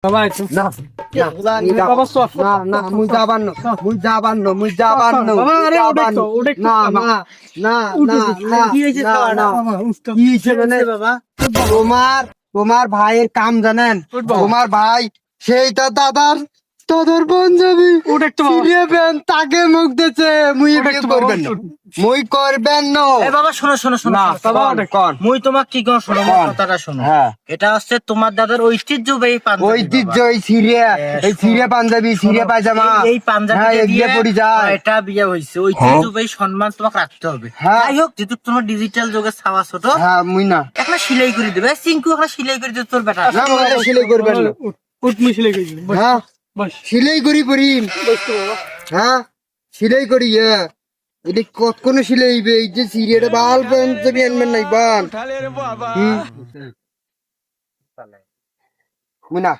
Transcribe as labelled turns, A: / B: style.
A: বাবা একটু
B: না
A: বাবা সফ
B: না না মুই যাবার না
A: বাবা আরে ওটা
B: না না না না না
A: কি হয়েছে
B: না,
A: খাওয়াটা?
B: না।
A: বাবা উঠতো
B: কি হয়েছে মানে
A: বাবা
B: তোমার ভাইয়ের কাম জানেন তোমার ভাই সেইটা দাদার পাঞ্জাবি
A: ওটা একটু বাবা।
B: সিরিয়ে বেন তাকে মুখ দিতে মুই
A: ওটা
B: বিয়ে
A: একটু বাবা,
B: করবেন না মুই করবেন না
C: এ বাবা শোনো শোনো শোনো
B: না
C: শোনো।
A: বাবা,
B: কন,
A: ওটা
B: কন।
C: মুই তোমাক কি কর শোনো আমার
B: কন।
C: কথাটা শোনো।
B: হ্যাঁ
C: এটা হচ্ছে তোমার দাদার ঐতিহ্যবাহী পাঞ্জাবি
B: ঐতিহ্য
C: বাবা।
B: এই সিরিয়া এই
C: শোনো,
B: সিরিয়া পাঞ্জাবি সিরিয়া
C: শোনো,
B: পায়জামা
C: এই পাঞ্জাবি
B: হ্যাঁ
C: দিয়ে
B: এগুলো পড়ি যায়
C: এটা বিয়ে হয়েছে ঐতিহ্যবাহী সম্মান তোমাকে রাখতে হবে।
B: হ্যাঁ।
C: যাই হোক যেহেতু তোমার ডিজিটাল যুগে ছাওয়া ছোট
B: হ্যাঁ মুই না
C: একটা সেলাই করে দেবে চিঙ্কু একটা সেলাই করে দিতে তোর বেটা।
B: না মুই এটা সিলাই করবেন না
A: উঠ মিশলে গেছিল
B: হ্যাঁ
A: বস
B: সিলাই করি পড়ি
A: বস তো বাবা
B: হ্যাঁ সিলাই করি এটা কতক্ষণ সিলাইবে এই যে সিরিয়াটা বাল পাঞ্জাবি আনবেন নাই বাল মুই না